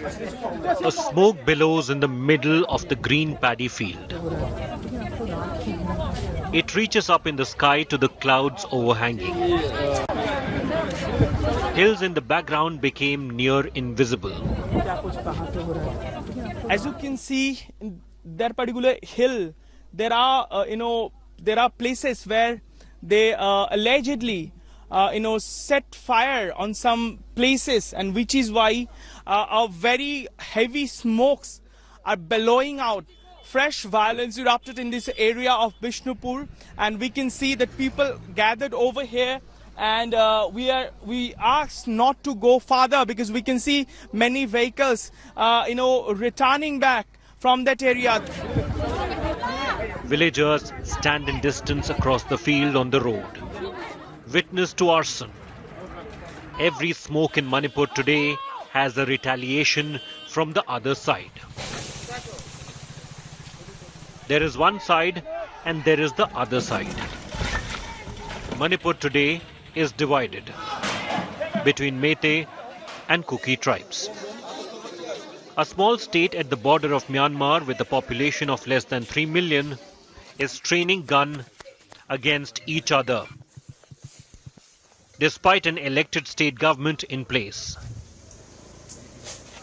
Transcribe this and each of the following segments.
A smoke billows in the middle of the green paddy field. It reaches up in the sky to the clouds overhanging. Hills in the background became near invisible. As you can see, in that particular hill, there are, there are places where they allegedly, set fire on some places, and which is why a very heavy smokes are billowing out. Fresh violence erupted in this area of Bishnupur, and we can see that people gathered over here, and we asked not to go farther because we can see many vehicles, returning back from that area. Villagers stand in distance across the field on the road, witness to arson. Every smoke in Manipur today has a retaliation from the other side. There is one side and there is the other side. Manipur today is divided between Meitei and Kuki tribes. A small state at the border of Myanmar with a population of less than 3 million is training gun against each other, despite an elected state government in place.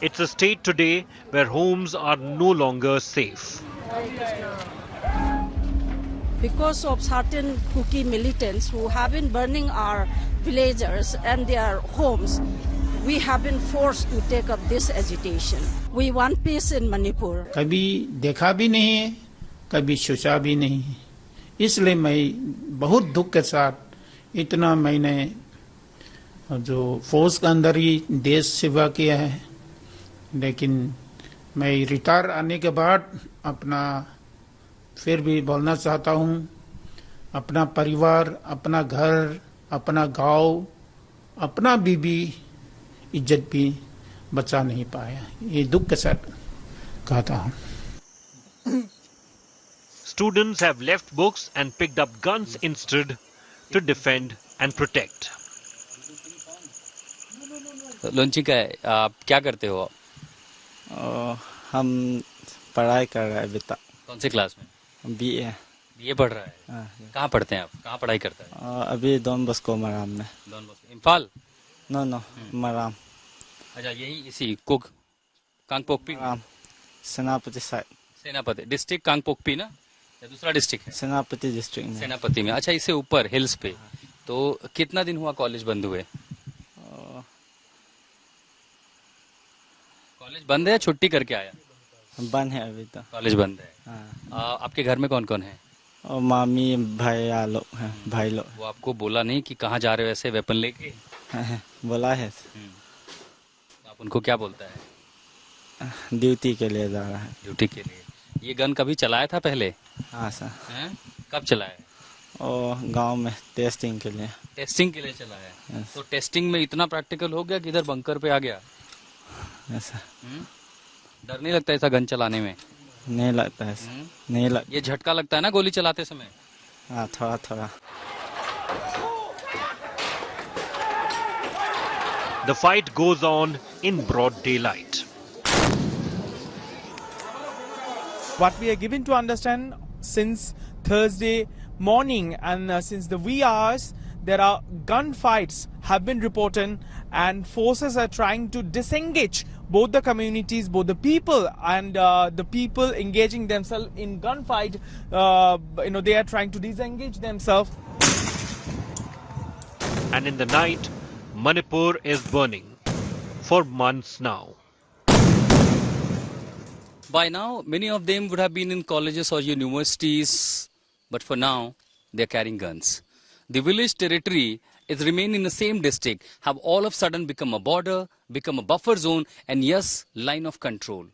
It's a state today where homes are no longer safe. Because of certain Kuki militants who have been burning our villagers and their homes, we have been forced to take up this agitation. We want peace in Manipur. कभी देखा भी नहीं है, कभी सोचा भी नहीं है. इसलिए मैं बहुत दुख के साथ इतना मैंने जो फौज के अंदर ही देश सेवा किया है, लेकिन मैं रिटायर आने के बाद अपना फिर भी बोलना चाहता हूँ, अपना परिवार, अपना घर, अपना गांव, अपना बीबी इज्जत भी बचा नहीं पाया. ये दुख के साथ कहता हूँ. Students have left books and picked up guns instead to defend and protect. Launching का है, आप क्या करते हो आप? हम पढ़ाई कर रहे हैं अभी तक. कौन सी क्लास में? बीए पढ़ रहा है. कहाँ पढ़ते हैं आप? कहाँ पढ़ाई करते हैं? अभी डॉन बस्को मराम में. Don Bosco Imphal? No Maram. अच्छा, यही इसी कांगपोकपी? सेनापति साइड. सेनापति डिस्ट्रिक्ट कांगपोकपी ना, या दूसरा डिस्ट्रिक्ट है? सेनापति डिस्ट्रिक्ट में. सेनापति में. अच्छा, इससे ऊपर हिल्स पे. तो कितना दिन हुआ कॉलेज बंद हुए? कॉलेज बंद है या छुट्टी करके आया? बंद है अभी तो. कॉलेज बंद है. आपके घर में कौन कौन है? और मामी भाई लोग हैं. भाई लोग. वो आपको बोला नहीं कि कहाँ जा रहे हो ऐसे वेपन लेके? बोला है. आप उनको क्या बोलता है? ड्यूटी के लिए जा रहा है. ड्यूटी के लिए. ये गन कभी चलाया था पहले? हाँ सर. कब चलाया? और गांव में टेस्टिंग के लिए. टेस्टिंग के लिए चलाया. तो टेस्टिंग में इतना प्रैक्टिकल हो गया कि इधर बंकर पे आ गया? ऐसा. डर नहीं लगता ऐसा गन चलाने में? नहीं लगता है. नहीं लगता. ये झटका लगता है ना गोली चलाते समय? हाँ, थोड़ा थोड़ा. The fight goes on in broad daylight. What we are given to understand since Thursday morning and since the wee hours, there are gunfights have been reported, and forces are trying to disengage both the communities, both the people, and the people engaging themselves in gunfight. They are trying to disengage themselves. And in the night, Manipur is burning for months now. By now, many of them would have been in colleges or universities, but for now, they are carrying guns. The village territory is remain in the same district, have all of a sudden become a border, become a buffer zone, and yes, line of control.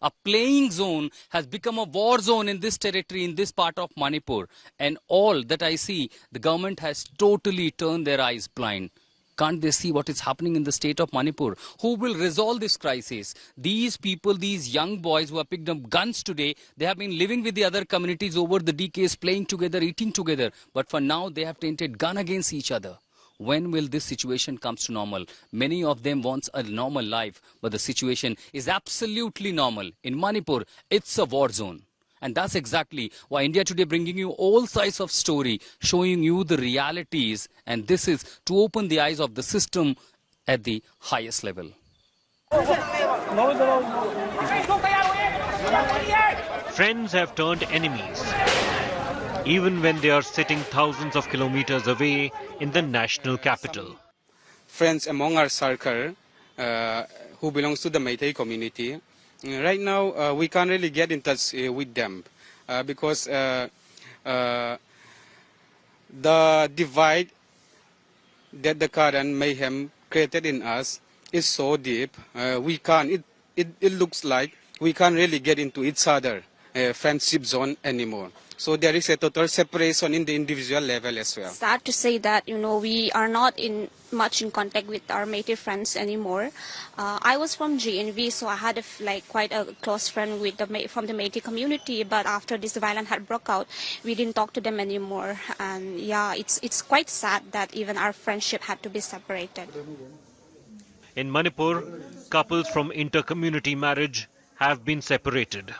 A playing zone has become a war zone in this territory, in this part of Manipur. And all that I see, the government has totally turned their eyes blind. Can't they see what is happening in the state of Manipur? Who will resolve this crisis? These people, these young boys who have picked up guns today, they have been living with the other communities over the decades, playing together, eating together. But for now, they have tainted gun against each other. when will this situation comes to normal? Many of them wants a normal life, but the situation is absolutely normal. In Manipur, it's a war zone. And that's exactly why India Today bringing you all sides of story, showing you the realities. And this is to open the eyes of the system at the highest level. Friends have turned enemies, even when they are sitting thousands of kilometers away in the national capital. Friends among our circle who belongs to the Meitei community, right now we can't really get in touch with them because the divide that the current mayhem created in us is so deep. We can't. It looks like we can't really get into each other friendship zone anymore. So there is a total separation in the individual level as well. Sad to say that, we are not much in contact with our Meitei friends anymore. I was from GNV, so I had quite a close friend from the Meitei community. But after this violence had broke out, we didn't talk to them anymore. And yeah, it's quite sad that even our friendship had to be separated. In Manipur, couples from inter-community marriage have been separated.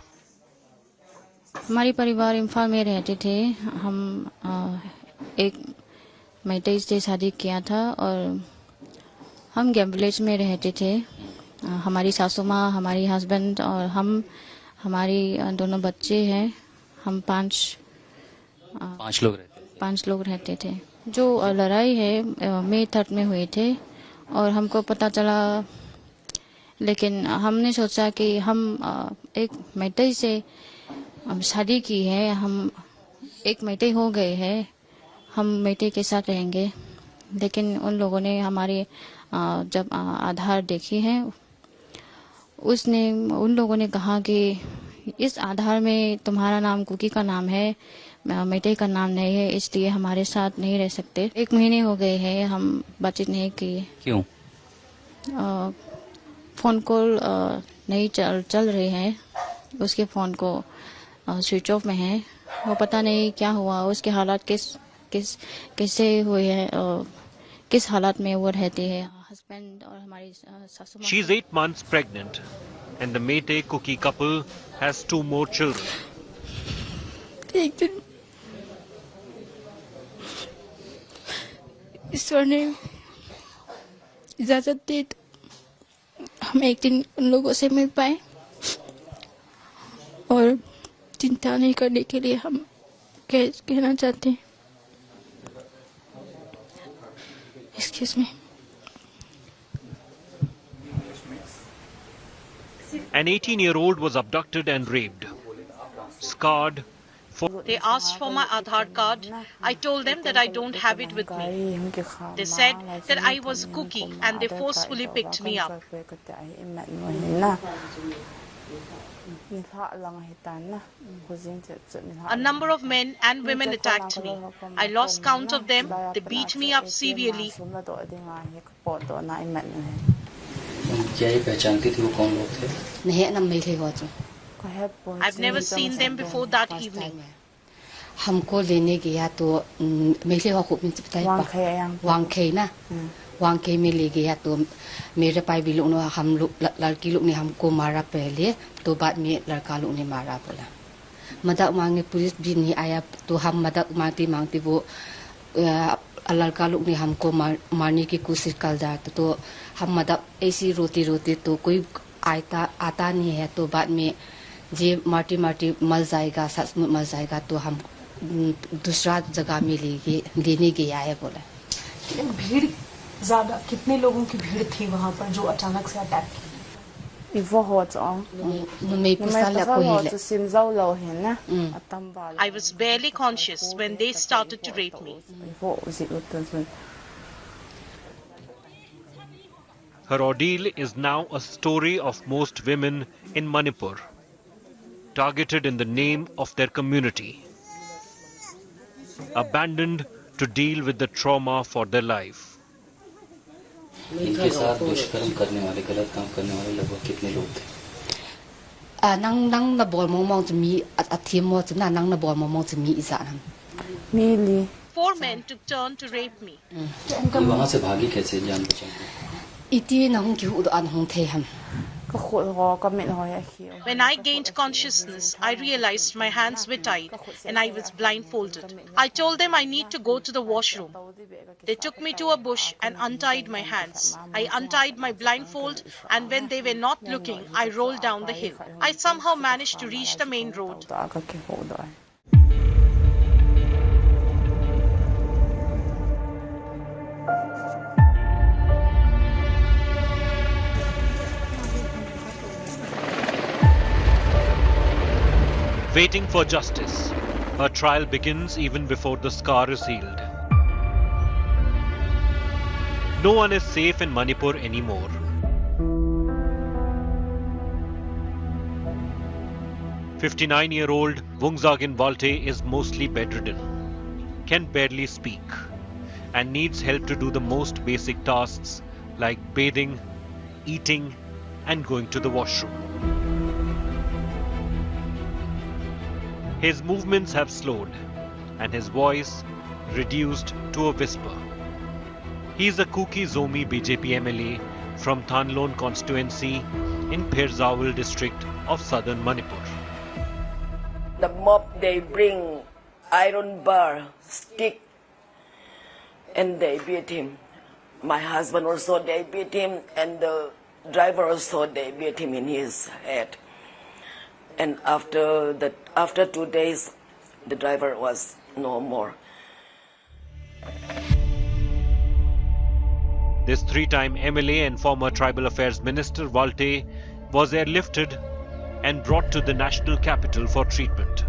हमारी परिवार इम्फाल में रहते थे. हम एक मैतेई से शादी किया था और हम गेम विलेज में रहते थे. हमारी सासू माँ, हमारी हस्बैंड और हमारी दोनों बच्चे हैं. हम पांच लोग रहते थे. जो लड़ाई है मई 3 में हुई थे और हमको पता चला, लेकिन हमने सोचा कि हम एक मैतेई से हम शादी की है, हम एक मैतेई हो गए हैं, हम मैतेई के साथ रहेंगे. लेकिन उन लोगों ने हमारे जब आधार देखी है, उन लोगों ने कहा कि इस आधार में तुम्हारा नाम कुकी का नाम है, मैतेई का नाम नहीं है, इसलिए हमारे साथ नहीं रह सकते. 1 महीने हो गए हैं, हम बातचीत नहीं किए. क्यों? फोन कॉल नहीं चल रहे हैं. उसके फोन को स्विच ऑफ में है. वो पता नहीं क्या हुआ, उसके हालात कैसे हुए हैं, किस हालात में वो रहते हैं. हस्बैंड और हमारी सासू माँ. She is 8 months pregnant and the Meitei-Kuki couple has 2 more children. एक दिन ईश्वर ने इजाजत दी तो हम एक दिन उन लोगों से मिल पाए और चिंता नहीं करने के लिए हम कहना चाहते हैं. Excuse me. An 18-year-old was abducted and raped, scarred. They asked for my Aadhaar card. I told them that I don't have it with me. They said that I was Kuki and they forcefully picked me up. A number of men and women attacked me. I lost count of them. They beat me up severely. I've never seen them before that evening. हमको लेने गया तो मेरे वांखे में ले गया तो मेरे भाई भी लोग हम लोग लड़की लोग ने हमको मारा पहले, तो बाद में लड़का लोग ने मारा बोला. मदद मांगे, पुलिस भी नहीं आया तो हम मदद मांगते वो लड़का लोग ने हमको मारने की कोशिश कर रहा था. तो हम मदद ऐसी रोते तो कोई आता नहीं है. तो बाद में जे माटी मर जाएगा, सचमुच मर जाएगा, तो हम दूसरा जगह में लेने गया है बोला. भीड़ ज्यादा, कितने लोगों की भीड़ थी वहाँ पर जो अचानक से अटैक की? I was barely conscious when they started to rape me. Her ordeal is now a story of most women in Manipur, targeted in the name of their community, abandoned to deal with the trauma for their life. इनके साथ दुष्कर्म करने वाले, गलत काम करने वाले लगभग कितने लोग थे? nang na bol mong mong mi at athim mo na nang na bol mong mong mi isa nam. 4 men took turn to rape me. When I gained consciousness, I realized my hands were tied and I was blindfolded. I told them I need to go to the washroom. They took me to a bush and untied my hands. I untied my blindfold, and when they were not looking, I rolled down the hill. I somehow managed to reach the main road. Waiting for justice, a trial begins even before the scar is healed. No one is safe in Manipur anymore. "59-year-old Wungzagin Walte is mostly bedridden, can barely speak, and needs help to do the most basic tasks like bathing, eating, and going to the washroom. His movements have slowed and his voice reduced to a whisper. He is a Kuki Zomi BJP MLA from Thanlon constituency in Phirzawal district of southern Manipur. The mob, they bring iron bar, stick, and they beat him. My husband also, they beat him, and the driver also, they beat him in his head. And after 2 days, the driver was no more. This three-time MLA and former Tribal Affairs Minister Walte was airlifted and brought to the national capital for treatment.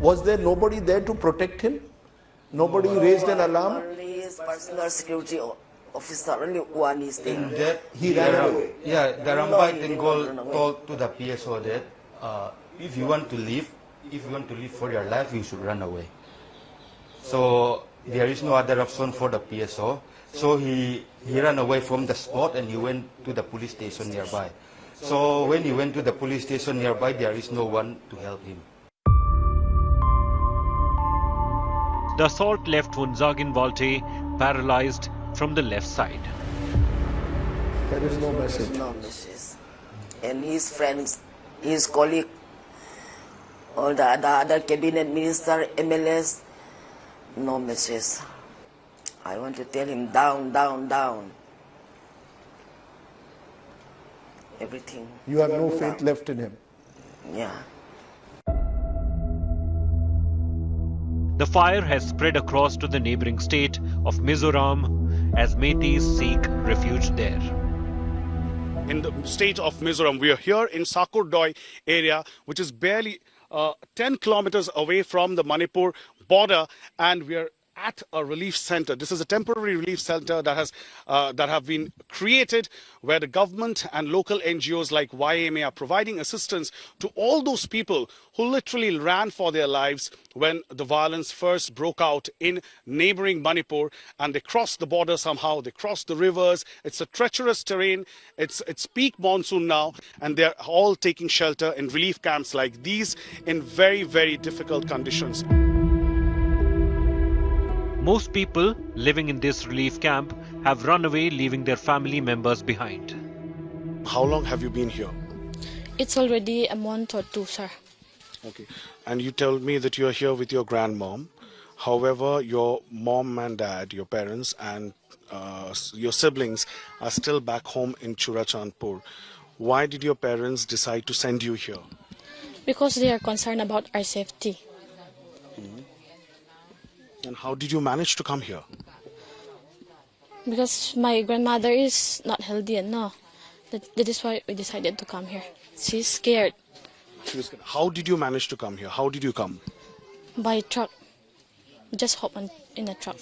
Was there nobody there to protect him? Nobody raised an alarm? Only his personal security officer, only one is there. He ran away. Yeah, the Rambai told to the PSO that if you want to live for your life, you should run away. So there is no other option for the PSO. So he ran away from the spot and he went to the police station nearby. So when he went to the police station nearby, there is no one to help him. The assault left Wungzagin Walte paralyzed from the left side. There is no message. No message. And his friends, his colleague, all the other cabinet minister, MLAs, no message. I want to tell him down, down, down. Everything. You have no faith left in him. Yeah. The fire has spread across to the neighboring state of Mizoram as Meiteis seek refuge there. In the state of Mizoram, we are here in Sakurdoi area, which is barely 10 kilometers away from the Manipur border, and we are at a relief center. This is a temporary relief center that have been created, where the government and local NGOs like YMA are providing assistance to all those people who literally ran for their lives when the violence first broke out in neighboring Manipur, and they crossed the border somehow. They crossed the rivers. It's a treacherous terrain. It's peak monsoon now, and they're all taking shelter in relief camps like these in very, very difficult conditions. Most people living in this relief camp have run away, leaving their family members behind. How long have you been here? It's already a month or two, sir. Okay. And you told me that you're here with your grandmom. However, your mom and dad, your parents and your siblings are still back home in Churachandpur. Why did your parents decide to send you here? Because they are concerned about our safety. And how did you manage to come here? Because my grandmother is not healthy enough. That is why we decided to come here. She's scared. How did you manage to come here? How did you come? By truck. Just hop in a truck.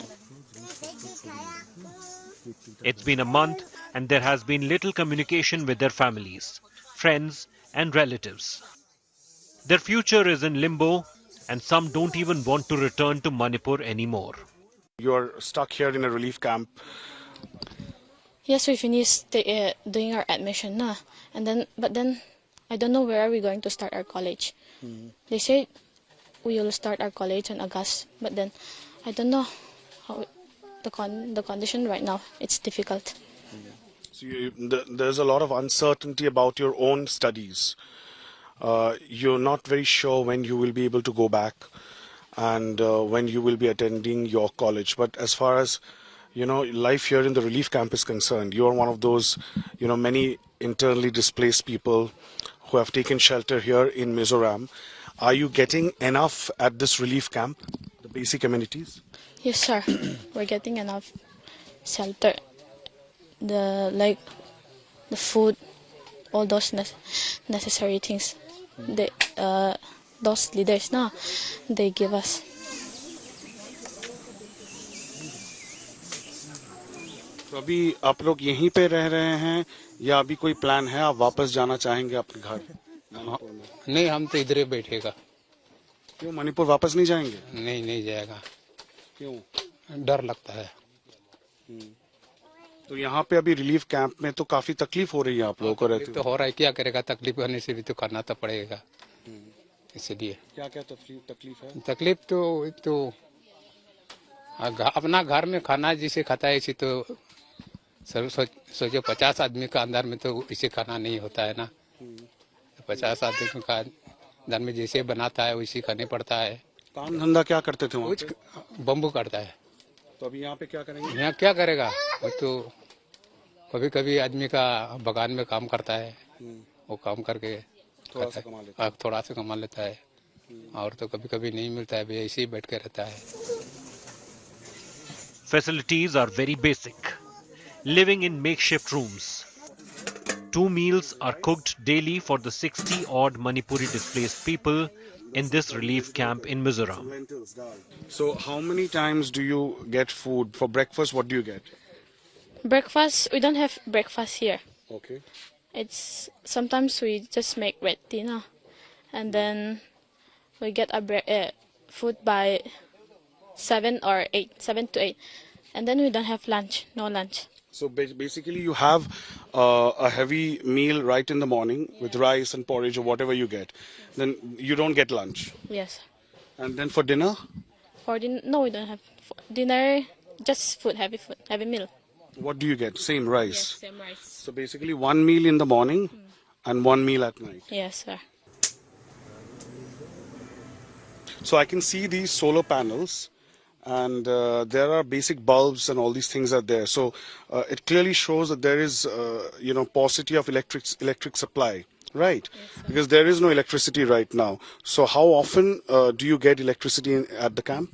It's been a month and there has been little communication with their families, friends and relatives. Their future is in limbo, and some don't even want to return to Manipur anymore. You're stuck here in a relief camp. Yes, we finished doing our admission now, but then I don't know where are we going to start our college. They say we will start our college in August, but then I don't know how the condition right now. It's difficult. So there's a lot of uncertainty about your own studies. You're not very sure when you will be able to go back and when you will be attending your college. But as far as life here in the relief camp is concerned, you're one of those many internally displaced people who have taken shelter here in Mizoram. Are you getting enough at this relief camp, the basic amenities? Yes, sir. We're getting enough shelter, the food, all those necessary things. Those leaders now, they give us. तो अभी आप लोग यहीं पे रह रहे हैं या अभी कोई प्लान है, आप वापस जाना चाहेंगे अपने घर? नहीं, हम तो इधर ही बैठेगा। क्यों मणिपुर वापस नहीं जाएंगे? नहीं जाएगा। क्यों? डर लगता है। तो यहाँ पे अभी रिलीफ कैंप में तो काफी तकलीफ हो रही है आप लोगों को रहते? तो हो रहा है, क्या करेगा, तकलीफ होने से भी तो करना तो पड़ेगा। इसलिए क्या तकलीफ है? तकलीफ तो अपना घर में खाना जिसे खाता है इसी तो सोचो 50 आदमी का अंदर में तो इसे खाना नहीं होता है ना। 50 आदमी का अंदर में जैसे बनाता है वैसे खाने पड़ता है। काम धंधा क्या करते थे वहाँ? बम्बू काटता है। तो अभी यहाँ पे क्या करेंगे? यहाँ क्या करेगा, वो तो कभी कभी आदमी का बगान में काम करता है, वो काम करके थोड़ा सा कमा लेता है, और तो कभी कभी नहीं मिलता है, ऐसे ही बैठ के रहता है। Facilities are very basic. Living in makeshift rooms. 2 meals are cooked daily for the 60-odd Manipuri displaced people in this relief camp in Mizoram. So how many times do you get food? For breakfast, what do you get? Breakfast, we don't have breakfast here. Okay. It's sometimes we just make red dinner, and then we get a food by 7 to 8, and then we don't have lunch, no lunch. So basically you have a heavy meal right in the morning with rice and porridge or whatever you get. Then you don't get lunch. Yes. And then for dinner? For dinner, no, we don't have dinner, just heavy meal. What do you get? Same rice? Yes, same rice. So basically 1 meal in the morning and 1 meal at night. Yes, sir. So I can see these solar panels, and there are basic bulbs and all these things are there. So it clearly shows that there is, paucity of electric supply, right? Yes, because there is no electricity right now. So how often do you get electricity at the camp?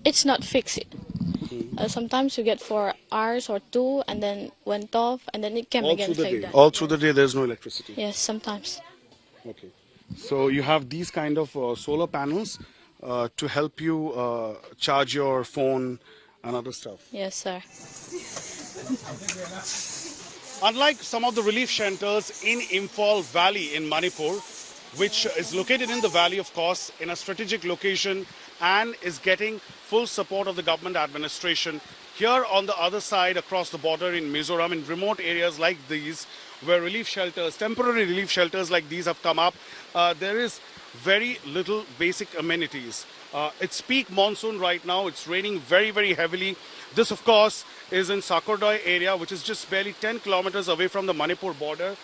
It's not fixed. Sometimes you get 4 hours or 2, and then went off, and then it came again. All through the day, there's no electricity. Yes, sometimes. Okay. So you have these kind of solar panels to help you charge your phone and other stuff. Yes, sir. Unlike some of the relief shelters in Imphal Valley in Manipur, which is located in the valley, of course, in a strategic location and is getting full support of the government administration, here on the other side across the border in Mizoram, in remote areas like these, where relief shelters, temporary relief shelters like these have come up, there is very little basic amenities. It's peak monsoon right now. It's raining very, very heavily. This, of course, is in Sakurdoi area, which is just barely 10 kilometers away from the Manipur border.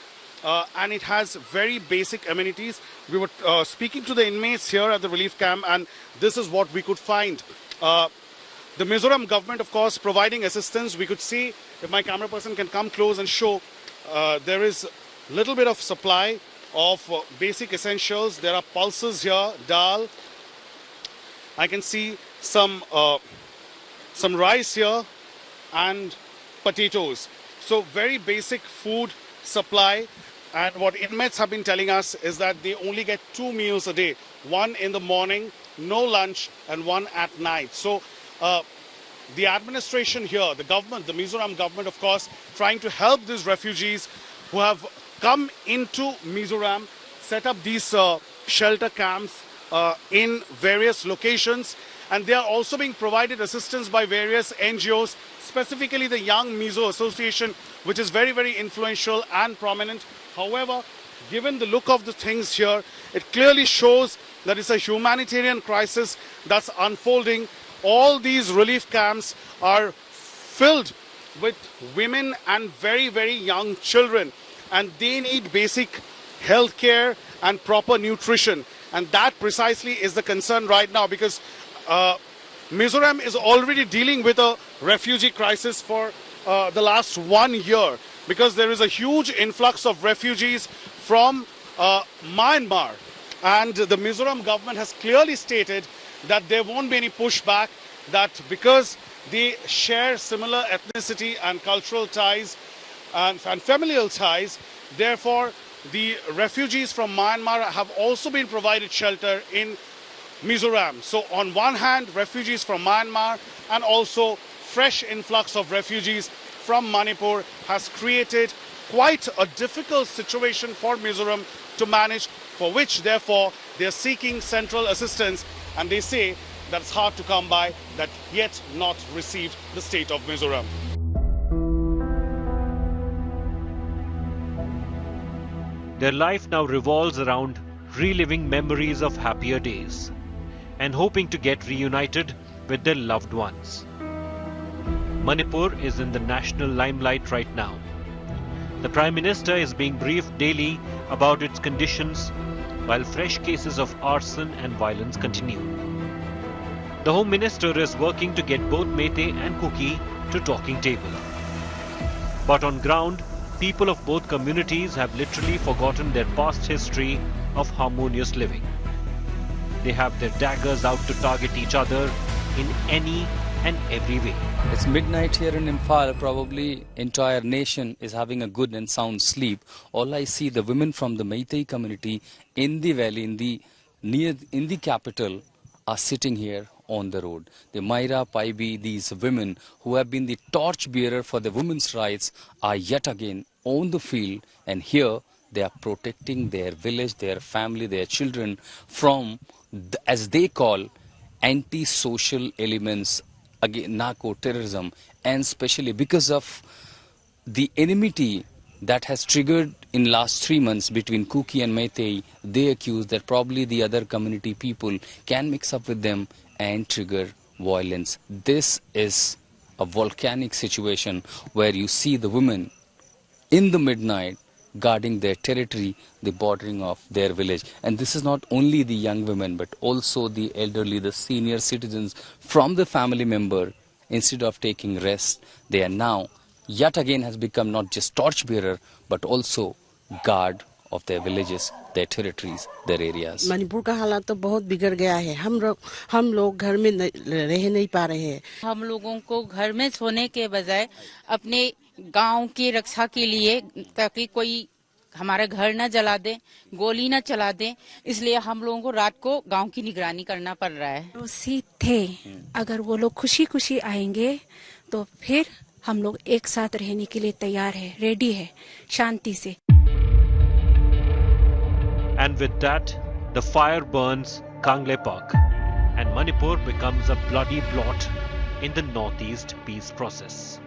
And it has very basic amenities. We were speaking to the inmates here at the relief camp, and this is what we could find. The Mizoram government, of course, providing assistance. We could see, if my camera person can come close and show, there is a little bit of supply of basic essentials. There are pulses here, dal. I can see some rice here and potatoes. So very basic food supply. And what inmates have been telling us is that they only get 2 meals a day. 1 in the morning, no lunch, and 1 at night. So the administration here, the government, the Mizoram government, of course, trying to help these refugees who have come into Mizoram, set up these shelter camps in various locations. And they are also being provided assistance by various NGOs, specifically the Young Mizo Association, which is very, very influential and prominent. However, given the look of the things here, it clearly shows that it's a humanitarian crisis that's unfolding. All these relief camps are filled with women and very, very young children, and they need basic health care and proper nutrition. And that precisely is the concern right now, because Mizoram is already dealing with a refugee crisis for the last 1 year, because there is a huge influx of refugees from Myanmar. And the Mizoram government has clearly stated that there won't be any pushback, that because they share similar ethnicity and cultural ties and familial ties, therefore the refugees from Myanmar have also been provided shelter in Mizoram. So on one hand, refugees from Myanmar and also fresh influx of refugees from Manipur has created quite a difficult situation for Mizoram to manage, for which therefore they are seeking central assistance, and they say that it's hard to come by, that yet not received the state of Mizoram. Their life now revolves around reliving memories of happier days and hoping to get reunited with their loved ones. Manipur is in the national limelight right now. The Prime Minister is being briefed daily about its conditions, while fresh cases of arson and violence continue. The Home Minister is working to get both Meitei and Kuki to talking table. But on ground, people of both communities have literally forgotten their past history of harmonious living. They have their daggers out to target each other in any and every way. It's midnight here in Imphal. Probably entire nation is having a good and sound sleep. All I see, the women from the Meitei community in the valley, in the capital, are sitting here on the road. The Maira, Paibi, these women who have been the torch bearer for the women's rights are yet again on the field, and here they are protecting their village, their family, their children from, as they call, anti-social elements, again narco-terrorism, and especially because of the enmity that has triggered in last 3 months between Kuki and Meitei. They accuse that probably the other community people can mix up with them and trigger violence. This is a volcanic situation where you see the women in the midnight guarding their territory, the bordering of their village. And this is not only the young women, but also the elderly, the senior citizens from the family member. Instead of taking rest, they are now yet again has become not just torchbearer, but also guard of their villages, their territories, their areas. Manipur का हालात तो बहुत बिगड़ गया है. हम लोग घर में रह नहीं पा रहे हैं. हम लोगों को घर में सोने के बजाय अपने गांव की रक्षा के लिए, ताकि कोई हमारा घर न जला दे, गोली न चला दे, इसलिए हम लोगों को रात को गांव की निगरानी करना पड़ रहा है. उसी थे, अगर वो लोग खुशी-खुशी आएंगे तो फिर हम लोग एक साथ रहने के लिए तैयार है, रेडी है, शांति से. And with that, the fire burns Kangle Park, and Manipur becomes a bloody blot in the northeast peace process.